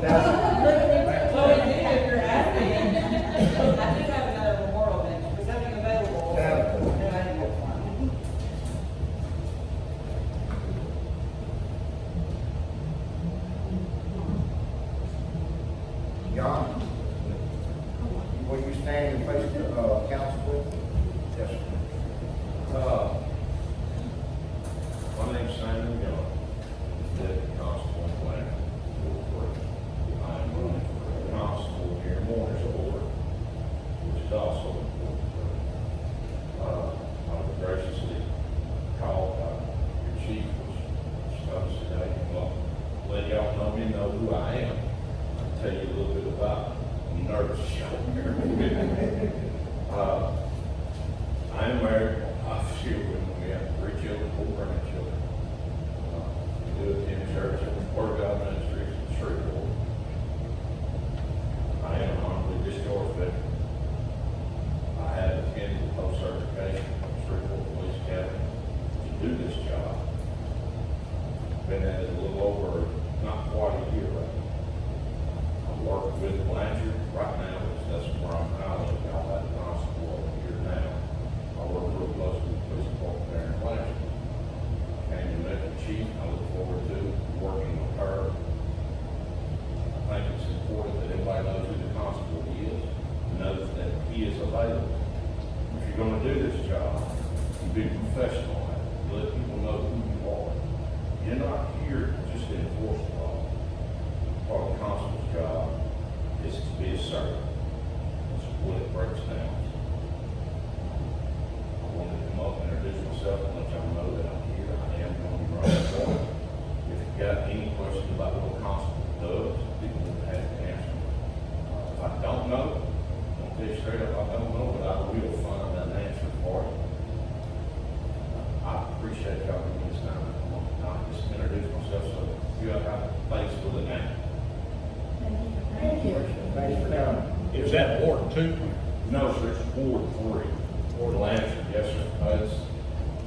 Well, we do if you're asking. I do have another memorial bench, is something available? John, will you stand and face the council, please? Yes, sir. My name's Simon Young, Deputy Constable in Blanford. I am running for constable here in Mooringsport, which is also important. I was graciously called by your chief, which comes today. Well, let y'all know who I am. I'll tell you a little bit about I'm nervous out here. I am married. I have 5 children. We have 3 children, 4 grandchildren. We do attend church at Word of God Ministries in Shreveport. I am an honorably discharged veteran. I have attended post certification from Shreveport Police Academy to do this job. Been at it a little over, not quite a year right now. I'm working with Blanchard right now, because that's where I'm out of. Y'all have a constable over here now. I work real closely with the police department there in Blanchard. Came to meet the chief. I look forward to working with her. I think it's important that everybody knows who the constable is, knows that he is available. If you're going to do this job, you be professional at it. You let people know who you are. You're not here just to enforce the law. Part of the constable's job is to be a servant. That's what it breaks down. I wanted to come up and introduce myself and let y'all know that I'm here. I am going to be running for it. If you've got any questions about what a constable does, people will have to answer. If I don't know, I'll tell you straight up, I don't know, but I will find an answer for you. I appreciate y'all giving me this time. I'll just introduce myself so you have a face with a name. Thank you. Thanks for coming. Is that Ward 2? No, sir, it's Ward 3. Ward Blanchard, yes, sir.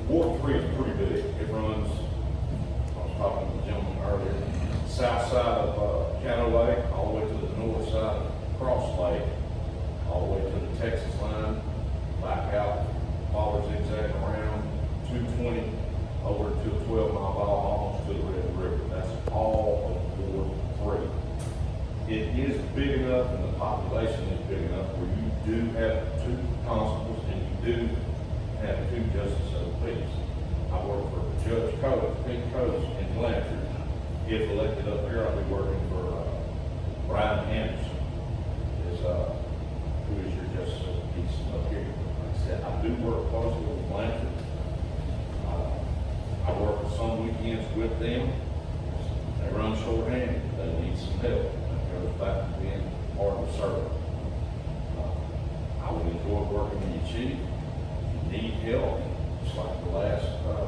Ward 3 is pretty big. It runs, I was talking to the gentleman earlier, south side of Caddo Lake, all the way to the north side of Cross Lake, all the way to the Texas line, back out, follow zigzag around, 220 over to a 12-mile ball, almost to the Red River. That's all of Ward 3. It is big enough and the population is big enough where you do have 2 constables and you do have 2 justices of the peace. I work for Judge Coates, Pete Coates in Blanchard. If elected up here, I'll be working for Brian Anderson, who is your justice of the peace up here. Like I said, I do work closely with Blanchard. I work some weekends with them. They run short-handed. They need some help. Goes back to being part of the service. I would enjoy working with you, chief. If you need help, just like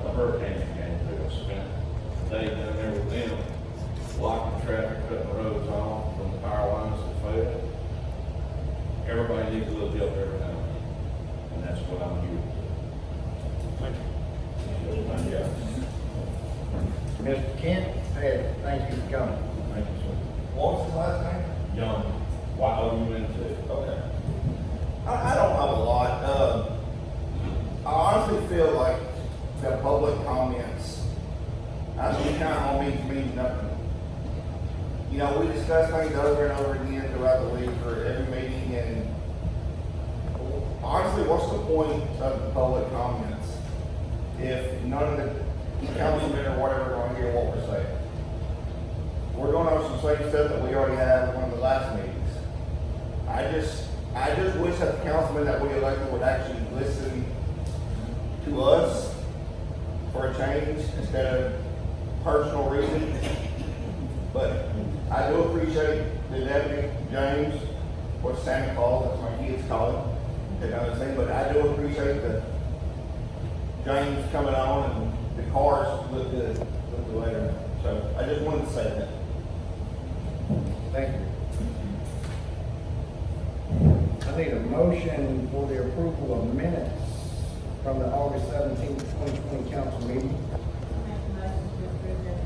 the hurricane came through, I spent a day down there with them, blocking traffic, cutting the roads off from the power lines that failed. Everybody needs a little help every now and then, and that's what I'm here to do. Thank you. Mr. Kent, thank you for coming. Thank you, sir. What's his last name? Young, Y-O-U-N-T. Okay. I don't have a lot. I honestly feel like the public comments, I mean, kind of means nothing. You know, we discuss things over and over again throughout the week for every meeting, and honestly, what's the point of the public comments if none of the councilmen or whatever are going to hear what we're saying? We're going over some same stuff that we already had in one of the last meetings. I just wish that the councilmen that we elected would actually listen to us for a change instead of personal reasons. But I do appreciate the deputy, James, or Santa Claus, that's my kids call him, and other thing, but I do appreciate the James coming on and the cars look good, look the later. So I just wanted to say that. Thank you. I need a motion for the approval of minutes from the August 17th, 2020 council meeting. Make a motion to approve it.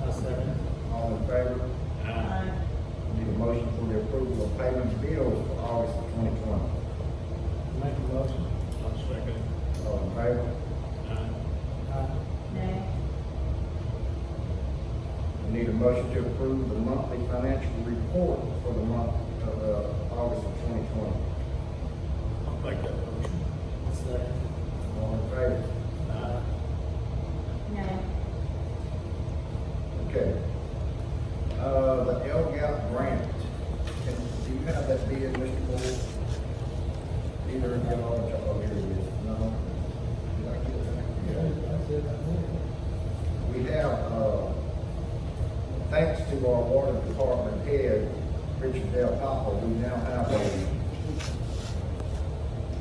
I second. All in favor? Aye. payment of bills for August of 2020. Make a motion. I'll second. All in favor? Nay. We need a motion to approve the monthly financial report for the month of August of 2020. I'll make that motion. Second. All in favor? Nay. Okay. The LGAP grant. Do you have that bid, Mr. Moore? Either of y'all, oh, here it is. No? Did I get that? I said I We have, thanks to our water department head, Richard Del Papa, we now have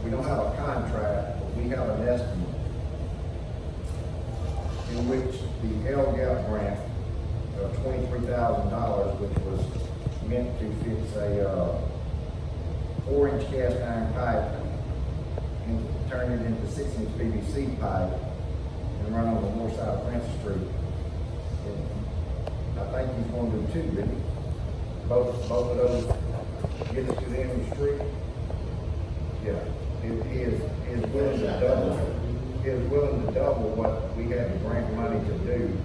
we don't have a contract, but we have an estimate in which the LGAP grant of $23,000, which was meant to fix a 4-inch cast iron pipe and turn it into 6-inch PVC pipe and run on the north side of Francis Street. And I think he's going to do two, didn't he? Both of those get it to the end of the street. Yeah, he is willing to double. He is willing to double what we had the grant money to do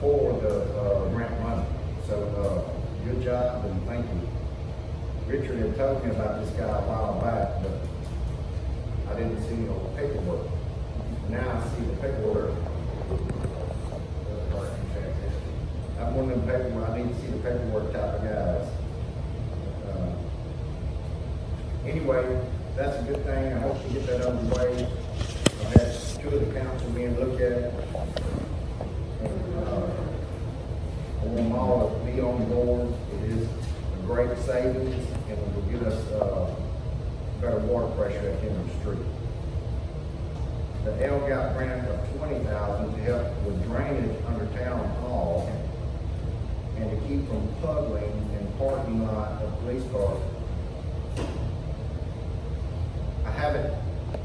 for the grant money. So, good job and thank you. Richard had told me about this guy a while back, but I didn't see no paperwork. Now I see the paperwork. I'm one of them paperwork, I need to see the paperwork type of guys. Anyway, that's a good thing. I hope you get that underway. I've had two of the councilmen look at it. I want them all to be on board. It is a great savings and it will give us better water pressure at the end of the street. The LGAP grant of $20,000 to help with drainage under town hall and to keep from puddling in parking lot of police cars. I haven't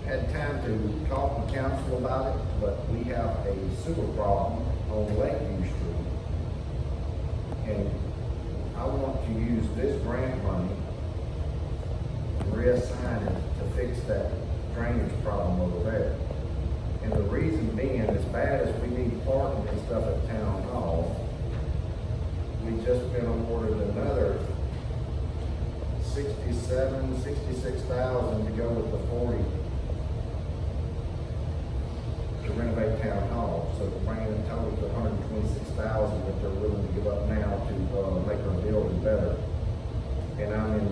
had time to talk to council about it, but we have a sewer problem on Lakeview Street. And I want to use this grant money to reassign it to fix that drainage problem over there. And the reason being, as bad as we need parking and stuff at town hall, we just been awarded another $66,000 to go with the 40 to renovate town hall. So bringing the total to $126,000 that they're willing to give up now to make our building better. And I'm in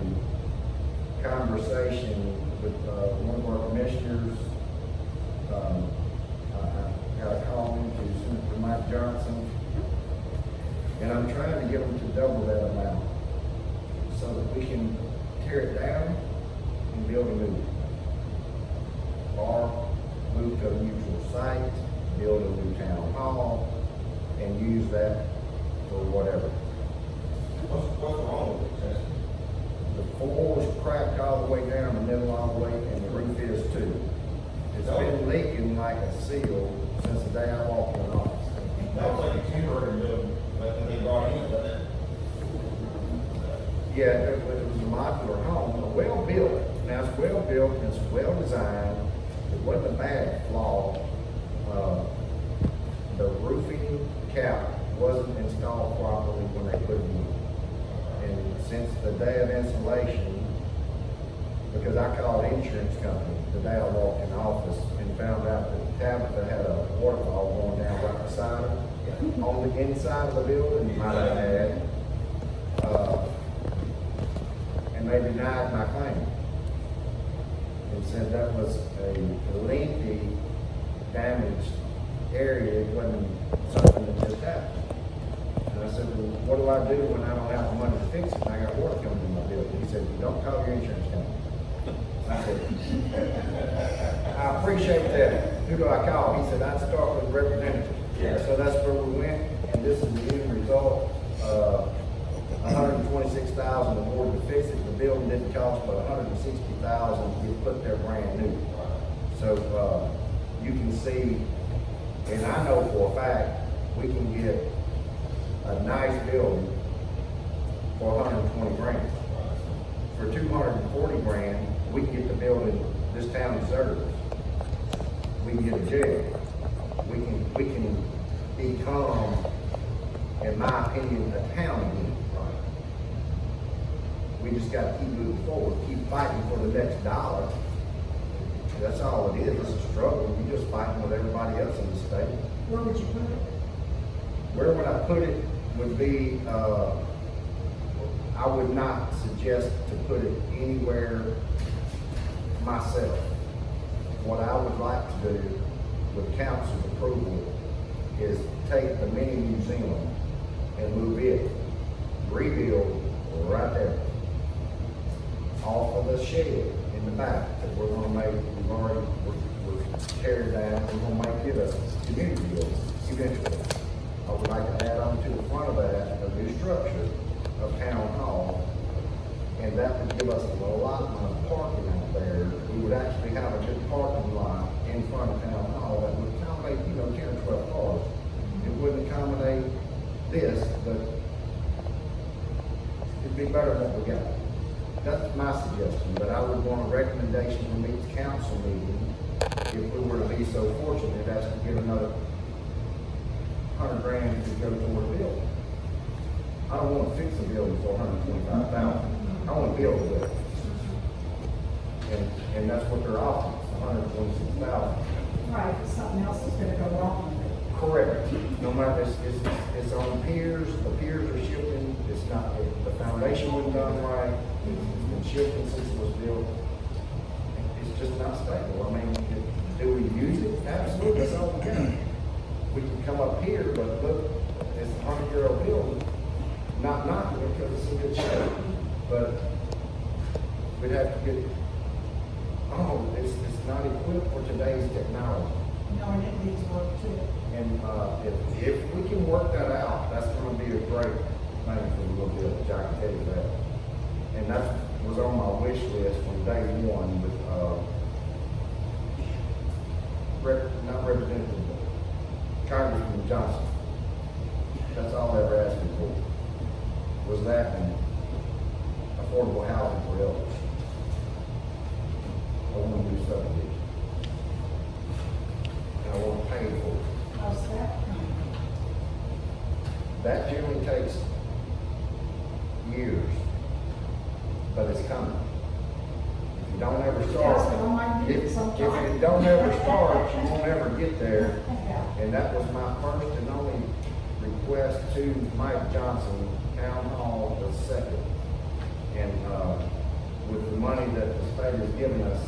conversation with one of our commissioners. I got a call into Senator Mike Johnson, and I'm trying to get them to double that amount so that we can tear it down and build a new, or move to a neutral site, build a new town hall, and use that for whatever. What's wrong with it? The floor is cracked all the way down the middle all the way, and the roof is too. It's been leaking like a seal since the day I walked in the office. That was like a temporary building, but then they brought in, but then. Yeah, it was a modular home, well built. Now it's well built and it's well designed. It wasn't a bad flaw. The roofing cap wasn't installed properly when they put it in. And since the day of installation, because I called insurance company the day I walked in the office and found out that Tabitha had a waterfall going down right beside her. On the inside of the building, might have had. And they denied my claim. And said that was a lengthy, damaged area. It wasn't something that just happened. And I said, well, what do I do when I don't have the money to fix it and I got water coming in my building? He said, well, don't call your insurance company. I said, I appreciate that. Who do I call? He said, I'd start with representative. Yeah. So that's where we went, and this is the end result. $126,000 afforded to fix it. The building didn't cost but $160,000 to get put there brand new. So you can see, and I know for a fact, we can get a nice building for $120,000. $240,000, we can get the building this town deserves. We can get a jail. We can become, in my opinion, a town again. We just gotta keep moving forward, keep fighting for the next dollar. That's all it is, it's a struggle, you're just fighting with everybody else in the state. Where would you put it? Where would I put it would be, I would not suggest to put it anywhere myself. What I would like to do with council's approval is take the mini museum and move it, rebuild right there. Off of the shed in the back that we're gonna make, we're tearing down, we're gonna make it a community building eventually. I would like to add on to the front of that, a new structure of town hall, and that would give us a allotment of parking out there. We would actually have a good parking lot in front of town hall that would accommodate, 10 or 12 cars. It wouldn't accommodate this, but it'd be better than what we got. That's my suggestion, but I would want a recommendation from each council meeting, if we were to be so fortunate as to get another $100,000 to go toward a building. I don't want to fix a building for $125,000. I want to build a building. And that's what they're offering, $126,000. Right, if something else is gonna go wrong with it. Correct. No matter, it's on piers, the piers are shifting, it's not, the foundation wasn't done right, it's been shifting since it was built. It's just not stable. I mean, do we use it? Absolutely, that's all we got. We can come up here, but look, it's a 100-year-old building, not knocking it because it's in good shape, but we'd have to get, it's not equipped for today's technology. No, and it needs work too. And, if we can work that out, that's gonna be a great thing for the little village, I can tell you that. And that was on my wish list from day one with, not Representative, but Congressman Johnson. That's all I ever asked him for, was that and affordable housing for elders. I want to do subdivision. And I want to pay for it. How's that? That generally takes years, but it's coming. If you don't ever start, if you don't ever start, you won't ever get there. And that was my first and only request to Mike Johnson, Town Hall, the second. And, with the money that the state has given us,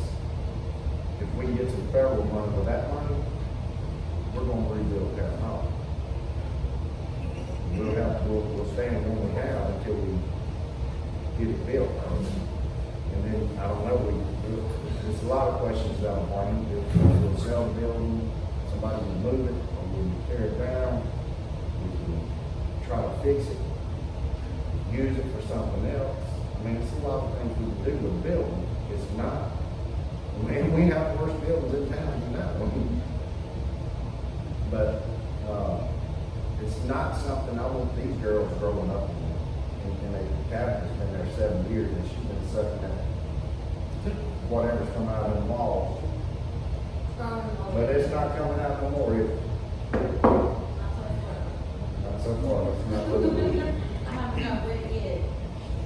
if we get some federal money with that money, we're gonna rebuild Town Hall. We'll stand when we have until we get it built. And then, I don't know, there's a lot of questions down the line. If we'll sell the building, somebody will move it, or we'll tear it down, we can try to fix it, use it for something else. I mean, it's a lot of things we can do with a building. It's not, and we have the worst buildings in town, you know. But, it's not something I want these girls growing up in. And they, Tabitha's been there 7 years, and she's been sucking at whatever's come out of the walls. But it's not coming out no more, is it? Not so far, it's not looking.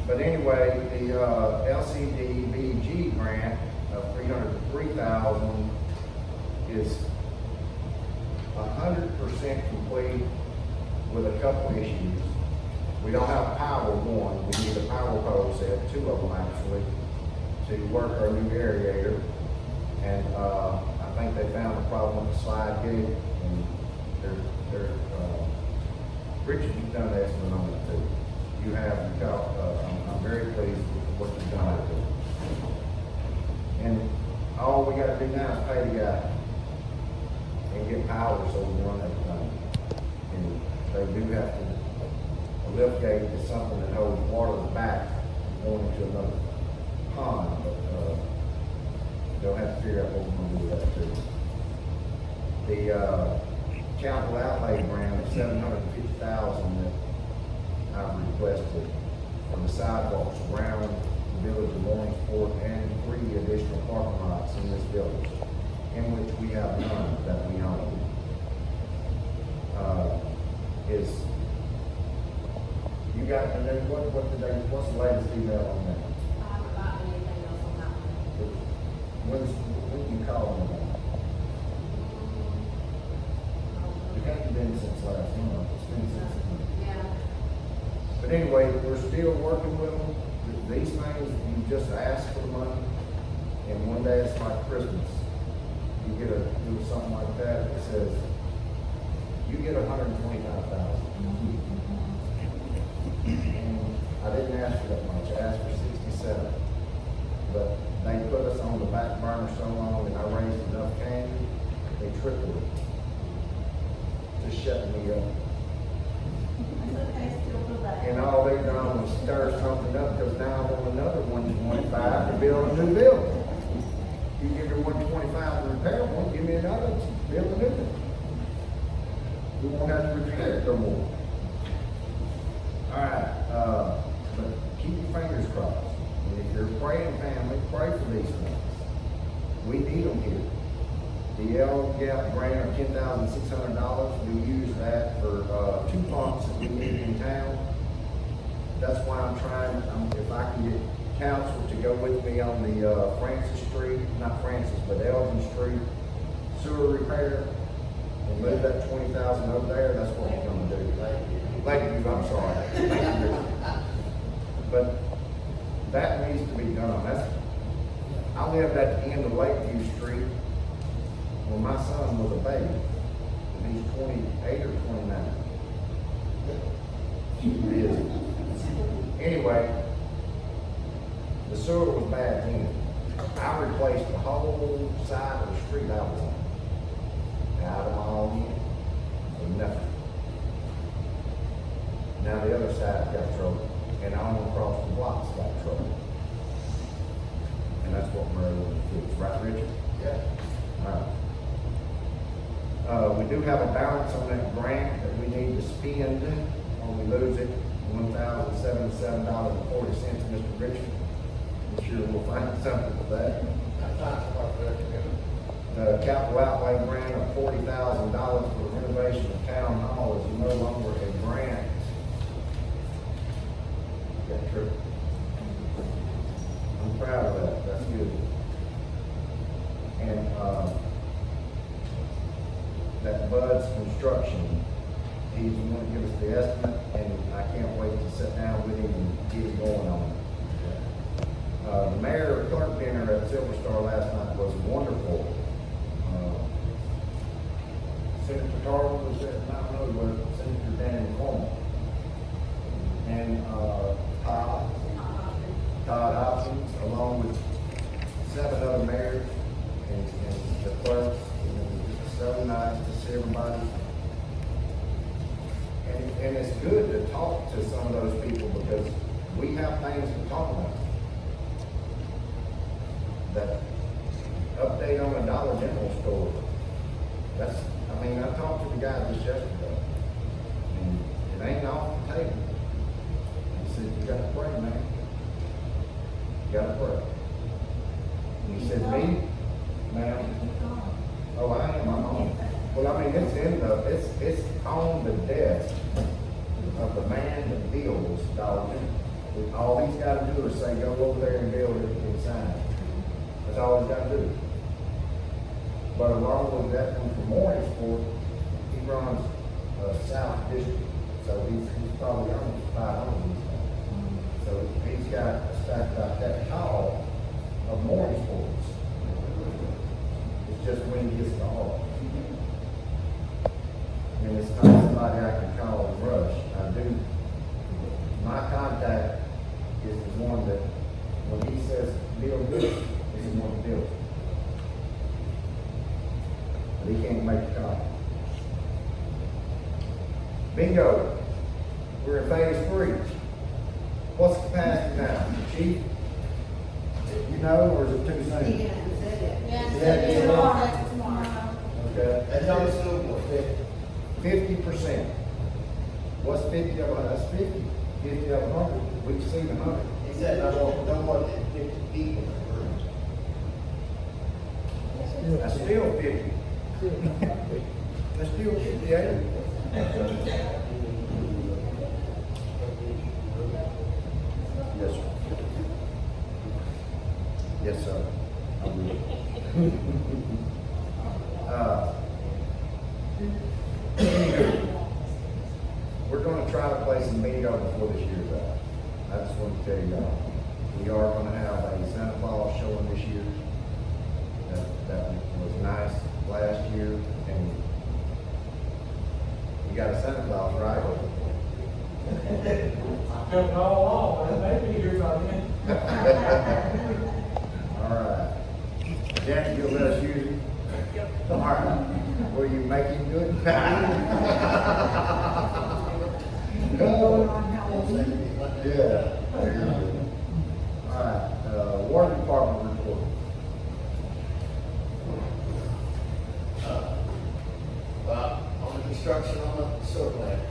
But anyway, the, LCDBG grant of $303,000 is 100% complete with a couple issues. We don't have power, one, we need a power pole set, 2 of them actually, to work our new aerator. And, I think they found a problem with the slide gate, and Richard, you've done an estimate on it too. You have, I'm very pleased with what you've done with it. And all we gotta do now is pay the guy and get power so we run that thing. And they do have to, a lift gate is something that holds water back going into another pond, but, they'll have to figure out what we're gonna do with that too. The, capital outlay grant of $750,000 that I've requested for the sidewalks around the village of Mooringsport and 3 additional parking lots in this village, in which we have none that we own. Is, you got, and then what's the latest email on that? I haven't gotten anything else on that one. When you call them about? It hasn't been since last month, it's been since. Yeah. But anyway, we're still working with them. These things, you just ask for the money, and one day it's like Christmas. You get do something like that, it says, you get $125,000. And I didn't ask for that much, I asked for 67. But they put us on the back burner so long, and I raised enough candy, they tripled it. Just shutting me up. It's okay, still feel that. And all they done was stir something up, because now I want another 125 to build a new building. You give me 125 to repair one, give me another to build a new one. We won't have to repair it no more. All right, but keep your fingers crossed. And if you're a praying family, pray for these things. We need them here. The LGAP grant of $10,600, we use that for 2 pumps that we need in town. That's why I'm trying, if I can get council to go with me on the Francis Street, not Francis, but Elgin Street sewer repair, and move that 20,000 over there, that's what we're gonna do. Lakeview, I'm sorry. But that needs to be done. I lived at the end of Lakeview Street when my son was a baby, and he's 28 or 29. He is. Anyway, the sewer was bad then. I replaced the whole side of the street I was on. Out of my own end, for nothing. Now the other side got trouble, and I went across the blocks got trouble. And that's what we're able to fix, right, Richard? Yeah. All right. We do have a balance on that grant that we need to spend when we lose it, $1,077.40, Mr. Richard. I'm sure we'll find something for that. The capital outlay grant of $40,000 for the renovation of town hall is no longer a grant. Is that true? I'm proud of that, that's good. And, that Bud's Construction, he's the one to give us the estimate, and I can't wait to sit down with him and get it going on it. The mayor clerk dinner at Silver Star last night was wonderful. Senator Tarver was there, I don't know, but Senator Dan Coleman. And, Todd Hopkins, along with 7 other mayors and the clerks. And it was just so nice to see everybody. And it's good to talk to some of those people because we have things to talk about. That update on the Dollar General store. I talked to the guy just yesterday, and it ain't off the table. He said, you gotta pray, man. You gotta pray. And he said, me? Ma'am? Oh, I am, I'm on. Well, I mean, it's on the desk of the man that builds Dollar General. All he's gotta do is say, go over there and build it and sign it. That's all he's gotta do. But along with that one from Mooringsport, he runs South District, so he's probably owns 5 homes. So he's got a stack about that tall of Mooringsports. It's just when he gets the hall. And it's not somebody I can call and rush. I do. My contact is the one that, when he says build this, is the one to build it. But he can't make the call. Bingo. We're in phase 3. What's the capacity now? Chief? You know, or is it too soon? Yeah, tomorrow. Okay. That's on the school board, 50%. What's 50 of 100? That's 50. 50 of 100. We can see the 100. It's said, no more than 50 people in the room. That's still 50. That's still 58. Yes, sir. Yes, sir. I will. We're gonna try to play some bingo before this year's out. I just want to tell you all, we are gonna have a Santa Claus showing this year. That was nice last year, and we got a Santa Claus, right? I kept it all off, but it may be here by then. All right. Janet, you'll let us use it? All right. Will you make him good? Going on Halloween. Yeah. All right, water department report. On the construction on the sewer plant,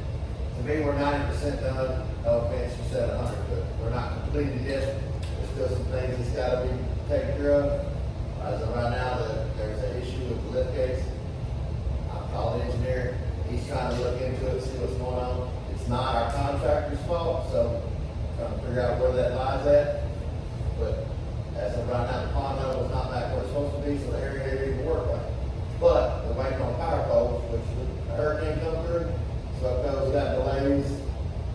to me, we're 90% done. No offense, you said 100, but we're not completed yet. There's still some things that's gotta be taken care of. As of right now, there's an issue with the lift gates. I called the engineer, he's trying to look into it, see what's going on. It's not our contractor's fault, so trying to figure out where that lies at. But as of right now, the pond level is not back where it's supposed to be, so the area didn't even work right. But we're waiting on power poles, which the hurricane come through, so if those got delays,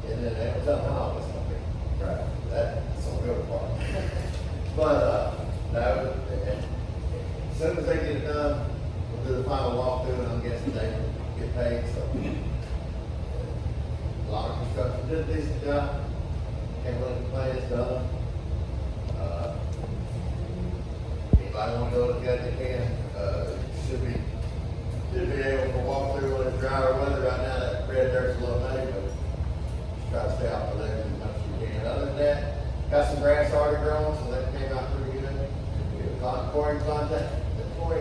and then they don't tell how long it's gonna be. Right. That's some good part. But, no, and as soon as they get it done, we'll do the final walkthrough, and I'm guessing they get paid, so. A lot of construction, did a decent job, can't really complain, it's done. Anybody wanna go look at it, they can, should be able to walk through when it's drier weather. Right now, that red dirt's a little muddy, but just try to stay off the ledge as much as you can. Other than that, got some grass already growing, so that came out pretty good. Chlorine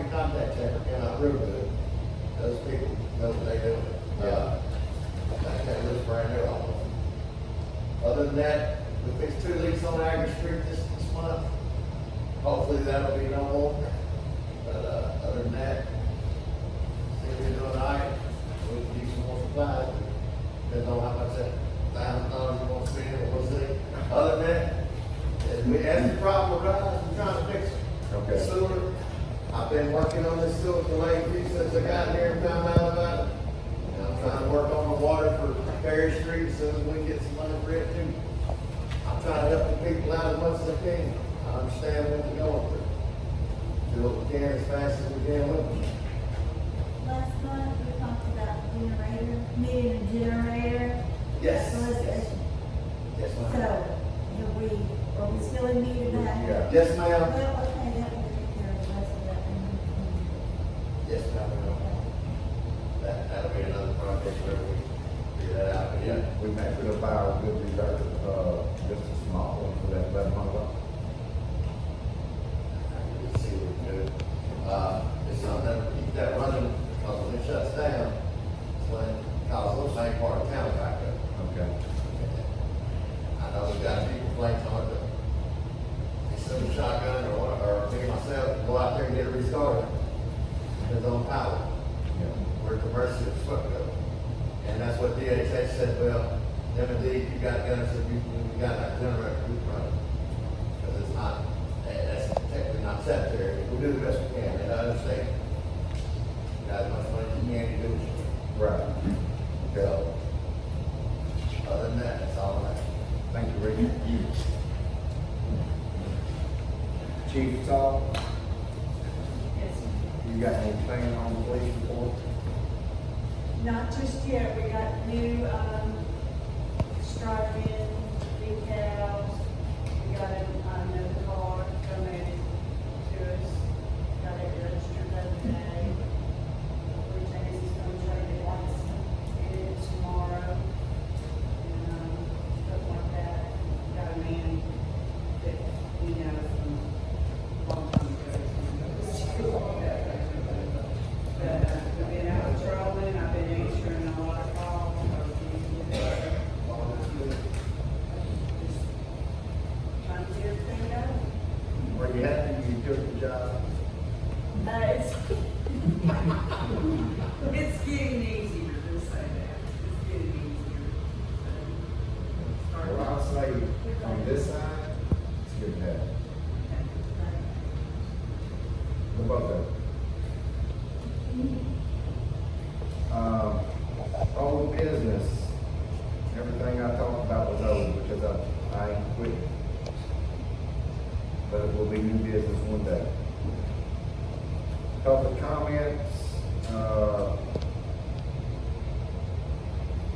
contact chamber came out real good. Those people know what they do. That looks brand new almost. Other than that, we fixed 2 leaks on Aggie Street this month. Hopefully that'll be no more. But, other than that, see if we're doing all right. We can use some more supplies. Depends on how much that $1,000 you want to spend, but we'll see. Other than that, as the problem arises, we're trying to fix it. Okay. Sewer, I've been working on this sewer delay fee since I got here and found out about it. And I'm trying to work on the water for Perry Street as soon as we can get some money for it too. I'm trying to help the people out as much as I can. I understand what they're going through. Do what we can as fast as we can with them. Last month, we talked about generator, needing a generator. Yes. Solicitation. Yes, So, ma'am. are we still in need of that? Yeah. Yes, Well, ma'am. okay, that will take care of the rest of that. Yes, ma'am. That'll be another project where we figure that out, but yeah. We may put up our good reserve, just a small one for that $1,100. We'll see what we can do. It's something that keep that running, because when it shuts down, it's when it causes the same part of town back up. Okay. I know we've got a few complaints on it, but it's some shotgun or me and myself go out there and get it restarted. Depends on power. Yeah. We're commercial foot go. And that's what DHS said, well, M&D, you got guns, so you got that generator, we can run it. Because it's not, that's technically not sanitary. We'll do the best we can, and I understand. You got as much money as you can, you do what you can. Right. So, other than that, that's all I have. Thank you, Rick. Chief Saul, you got anything on the police report? Not just yet, we got new, striping, decals, we got another car donated to us, got it registered the other day. Which I guess is gonna try to get licensed in tomorrow. And, stuff like that, got a man that we know from a long time ago. But, we've been out patrolling, I've been answering a lot of calls. you happy you took the job? It's, it's getting easier, just say that, it's getting easier. Well, I'll say, on this side, it's good to have. The both of them. Old business, everything I talked about was old because I ain't quit. But it will be new business one day. Public comments,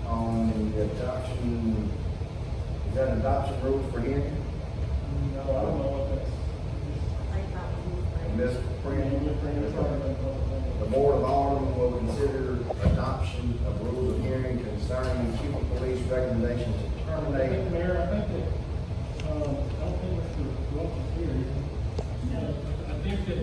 on the adoption, is that adoption rules for him? No, I don't know what that's. Ms. The Board of Aldermen will consider adoption of rules of hearing concerning chief of police recommendation to terminate. Mayor, I think that, I don't think Mr. Welch is here. I think that,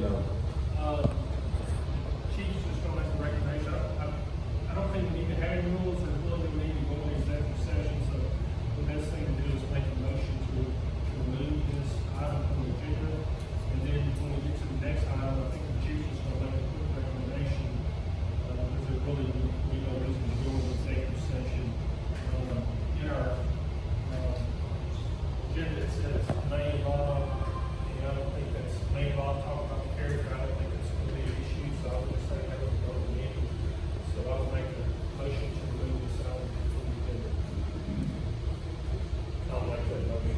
Chief's just gonna make a recommendation. I don't think we need to have any rules, or really we need to go into executive session, so the best thing to do is make a motion to remove this item from the agenda. And then when we get to the next item, I think the chief is gonna make a quick recommendation, because there really, we know reason to go into executive session. In our, agenda, it says main law, and I don't think that's main law, talk about the character, I don't think it's gonna be an issue, so I would just say that would go to the meeting. So I would make a motion to remove this item from the agenda. I'll make that motion.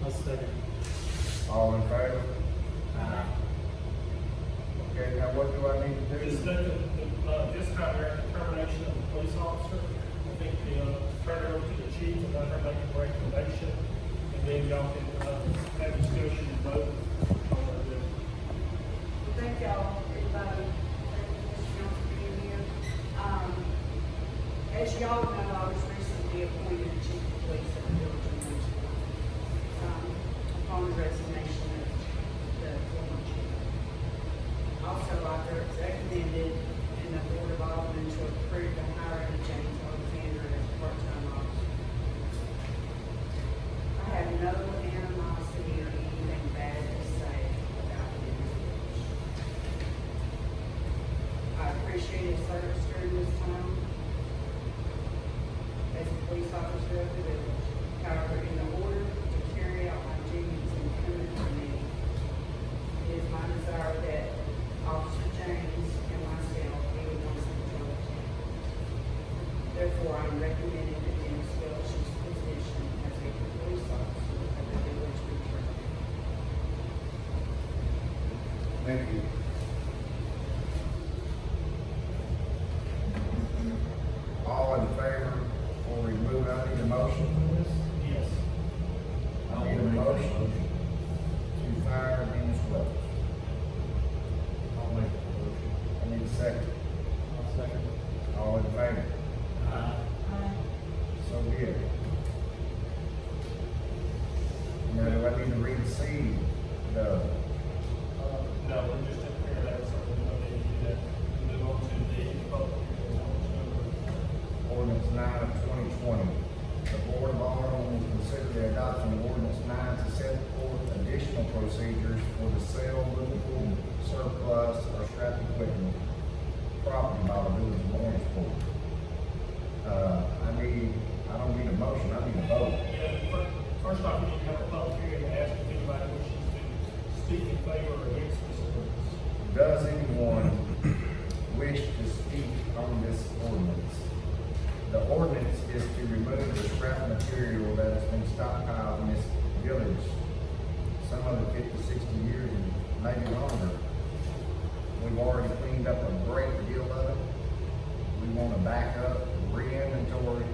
I'll second. All in favor? Okay, now what do I need to Just do? that, this time we're at the termination of the police officer, I think turn it over to the chief and let her make a recommendation, and then y'all can, have discussion and vote on it. Well, thank y'all, everybody, thank you, Mr. Jones, for being here. As y'all know, I was recently appointed chief of police at the village of Mooringsport, upon the resignation of the former chief. Also, I've recommended in the Board of Aldermen to approve the hiring of James Alexander as part-time officer. I have no animosity or anything bad to say about him. I appreciate his service during this time as a police officer of the village. However, in order to carry out my duties incumbent on me, it is my desire that Officer James and myself be within some control of him. Therefore, I am recommending that Dennis Welch's position as a police officer of the village be terminated. Thank you. All in favor for remove, I need a motion for this? Yes. I need a motion to fire Dennis Welch. I'll make the motion. I need a second. I'll second. All in favor? So be it. Now, do I need to read C? No. No, we're just taking care of that, so we don't need to do that. We move on to the public hearing. Ordinance 9/2020. The Board of Aldermen will consider the adoption of ordinance 9 to set forth additional procedures for the sale, movable, surplus, or scrap equipment property by the village of Mooringsport. I don't need a motion, I need a vote. Yeah, first off, we need to have a public hearing and ask if anybody wishes to speak in favor or against this ordinance. Does anyone wish to speak on this ordinance? The ordinance is to remove the scrap material that has been stockpiled in this village, some of it 50, 60 years and maybe longer. We've already cleaned up a great deal of it. We want to back up, re-inventory,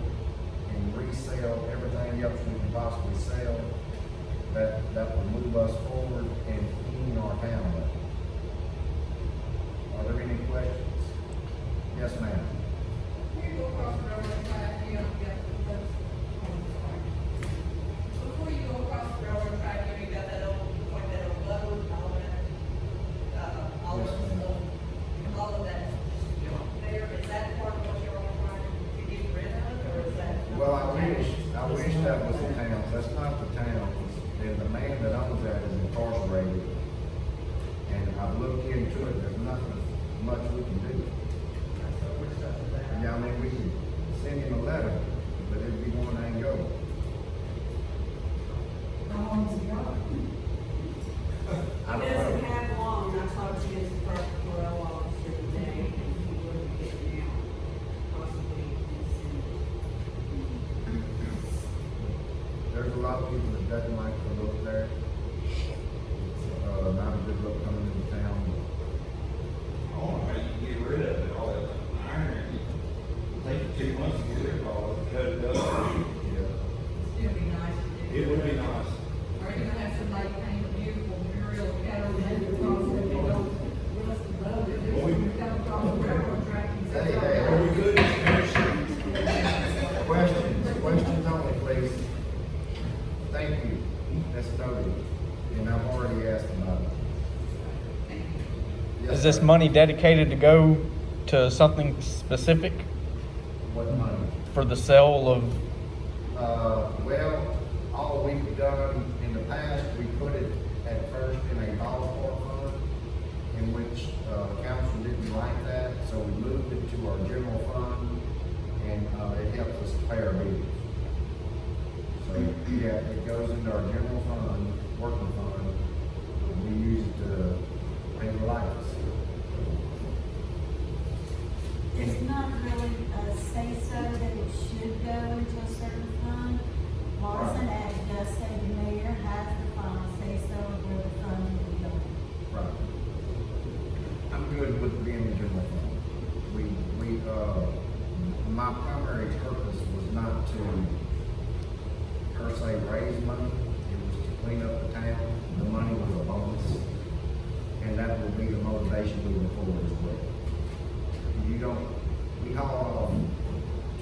and resell everything else we can possibly sell that will move us forward and clean our town up. Are there any questions? Yes, ma'am. Before you go across the railroad track, you got that old, like that old load and all that, all of that there, is that part of what you're all trying to get rid of, or is that? Well, I wish that was the town, that's not the town, and the man that owns that is incarcerated, And I've looked into it, there's nothing much we can do. Yeah, I mean, we can send him a letter, but it'd be one and go. How long is it gone? I He don't doesn't know. have long, I talked to his first parole officer today, and he will be getting out possibly in December. There's a lot of people that doesn't like to look there. It's, not a good look coming into town. Oh, man, you can get rid of it, all that iron, take 2 months to get rid of all of it, cut it up. Yeah. It'd be nice to do. It would be nice. Are you gonna have somebody paint a beautiful mural catalog across the road? Rust the road, if Well, we- it's come across the railroad track. and Hey, say, hey, Are we good? Questions only, please. Thank you. That's noted. And I've already asked about it. Yes, Is this sir. money dedicated to go to something specific What money? for the sale of? Well, all we've done in the past, we put it at first in a volleyball fund, in which, council didn't like that, so we moved it to our general fund, and, it helps us pay our bills. So, yeah, it goes into our general fund, working fund, we use it to pay the lights. It's not really a say-so that it should go into a certain fund. Laws and Act does say the mayor has the final say-so of where the fund will go. Right. I'm good with being the general fund. My primary purpose was not to per se raise money, it was to clean up the town. The money was a bonus, and that will be the motivation moving forward as well. You don't, we hauled off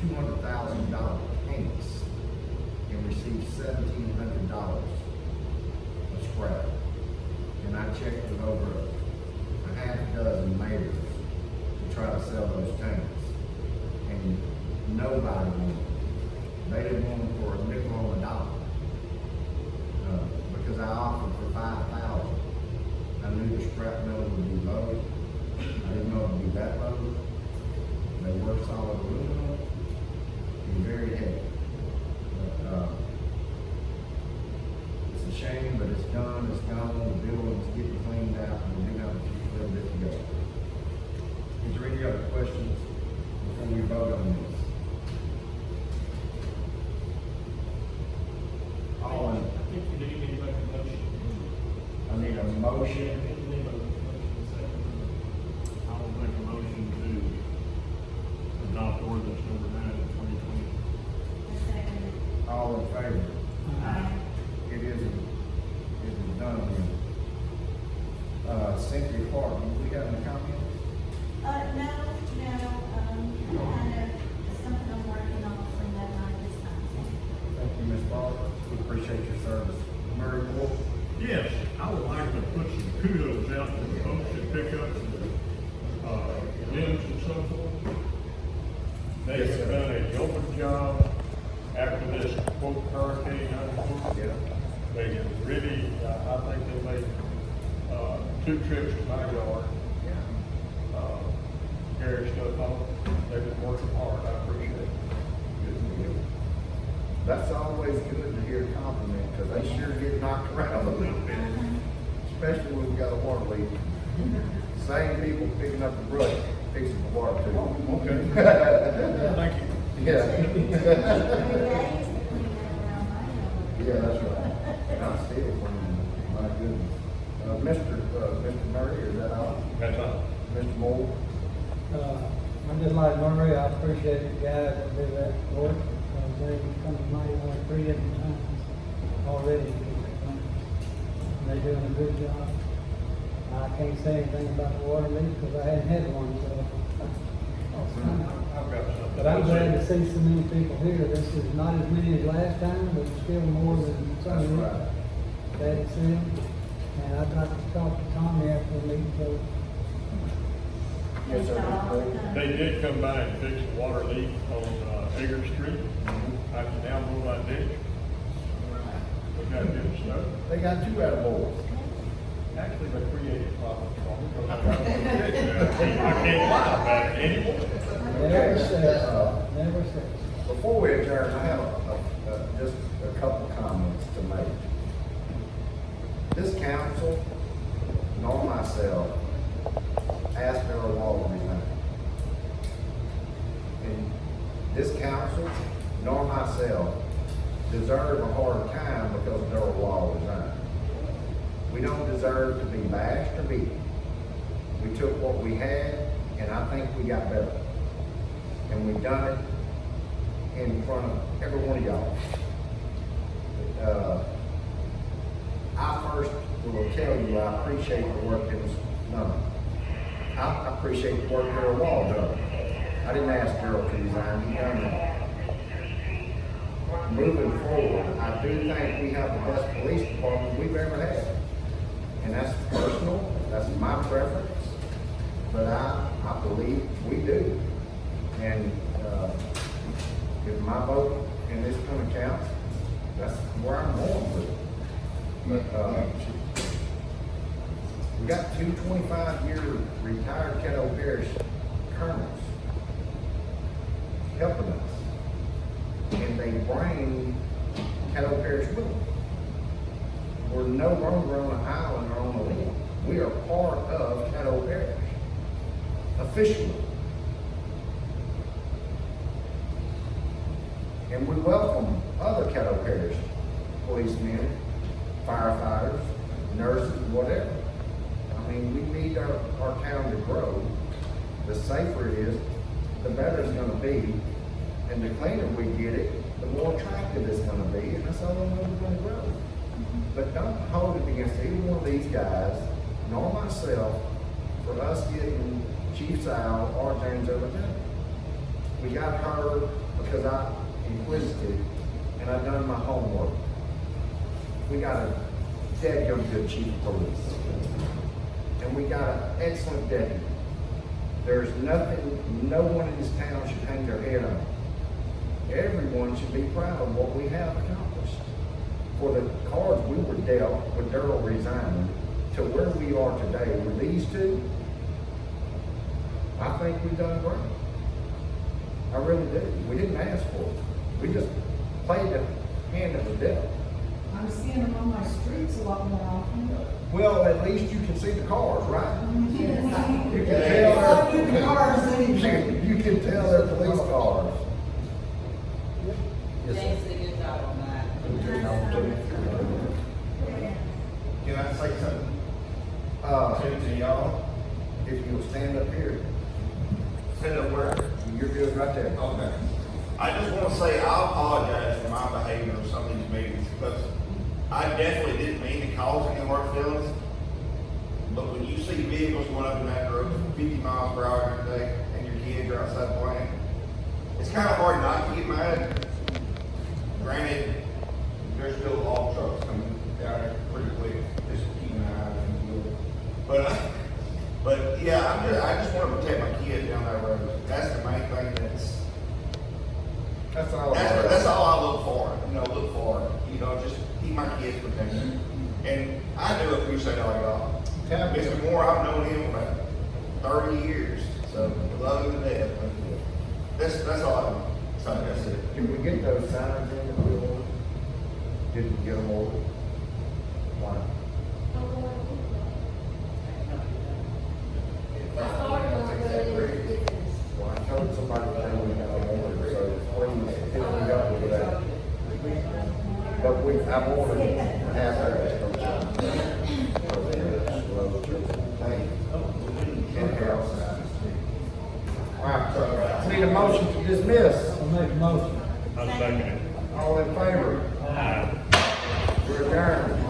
$200,000 paints and received $1,700 of scrap. And I checked with over a half dozen mayors to try to sell those tanks. And nobody wanted them. They didn't want them for a nickel on the dollar. Because I offered for $5,000. I knew the scrap mill would be low. I didn't know it would be that low. They were solid aluminum and very heavy. But, it's a shame, but it's done, it's gone, the building's getting cleaned out, and we do have a few little bit to go. Is there any other questions before we vote on this? All in, I think you need to make a motion. I need a motion. You need a motion, second. I will make a motion to adopt ordinance number 9 of 2020. The second. All in favor? Aye. It is done then. Cynthia Clark, do we have any comments? No, kind of, something I'm working on from that night this time. Thank you, Ms. Barber. We appreciate your service. Murray Wolf? Yes, I would like to put some kudos out to the folks that pick up the limbs and so forth. They Yes, have sir. done a jolting job after this quote hurricane, unquote. Yeah. They have really, I think they made, 2 trips to my yard, Yeah. carry stuff off. They've been working hard, I appreciate it. Good deal. That's always good to hear a compliment, because they sure get knocked around a little bit, especially when we got a water leak. Same people picking up the brush, fixing the water too. Okay. Thank you. Yeah. I used to clean that around my yard. Yeah, that's right. I'm still cleaning, my goodness. Mr. Murray, is that all? That's all. Mr. Moore? I'm just like Murray, I appreciate the guys that do that work, they come to me only 3 different times already to get their claims. They're doing a good job. I can't say anything about the water leak because I hadn't had one, so. I've got something. But I'm glad to see so many people here. This is not as many as last time, but still more than some That's of right. them. Glad to see them. And I'd like to talk to Tommy after the meeting, so. Yes, sir. Mr. Moore? They did come by and fix the water leak on, Egger Street. I can now move my ditch. We got good stuff. They got 2 out of boys. Actually, they created problems for me, because I can't lie about it anymore. Never says, never says. Before we adjourn, I have just a couple comments to make. This council, nor myself, asked Darrell Wall to resign. And this council, nor myself, deserve a hard time because Darrell Wall resigned. We don't deserve to be bashed or beaten. We took what we had, and I think we got better. And we've done it in front of every one of y'all. I first will tell you, I appreciate the work that was done. I appreciate the work Darrell Wall done. I didn't ask Darrell to resign, he done that. Moving forward, I do think we have the best police department we've ever had. And that's personal, that's my preference, but I believe we do. And if my vote in this gonna count, that's where I'm going with it. But we got two 25-year retired Caddo Parish colonels helping us. And they bring Caddo Parish with them. We're no longer on an island or on a limb. We are part of Caddo Parish, officially. And we welcome other Caddo Parish policemen, firefighters, nurses, whatever. I mean, we need our town to grow. The safer it is, the better it's gonna be. And the cleaner we get it, the more attractive it's gonna be, and that's how we're gonna grow. But don't hold it against either one of these guys, nor myself, for us getting Chief Sal or James Overton. We got her because I inquisitive and I done my homework. We got a dead young good chief of police. And we got an excellent deputy. There's nothing, no one in this town should hang their head on. Everyone should be proud of what we have accomplished. For the cards we were dealt with Darrell resigning to where we are today with these two, I think we've done great. I really do. We didn't ask for it. We just played the hand that was dealt. I'm seeing them on my streets a lot more often. Well, at least you can see the cars, right? You can Well, you can cars tell you can tell they're police cars. Yes, James sir. did a good job on that. Can I say something Uh, to y'all? if you'll stand up here, Sit up where? you're good right there. Okay. I just want to say, I apologize for my behavior in some of these meetings, because I definitely didn't mean to cause any hard feelings. But when you see vehicles going up in that road 50 miles per hour every day, and your kids are outside playing, it's kind of hard not to get mad. Granted, there's still all trucks coming down there pretty quick, just keep an eye on them. But yeah, I just want to protect my kids down that road. That's the main thing. That's all. That's all I look for. Look for. Just keep my kids protected. And I do appreciate all y'all. Mr. Moore, I've known him for about 30 years, so I love him to death. That's all that's it. Can we get those signs in that we ordered? Did we get them ordered? Why? Well, I told somebody that we got them ordered, so please, fill me up with that. But I've ordered half of it. All right, need a motion to dismiss. I'll make a motion. I'm second it. All in favor? We're adjourned.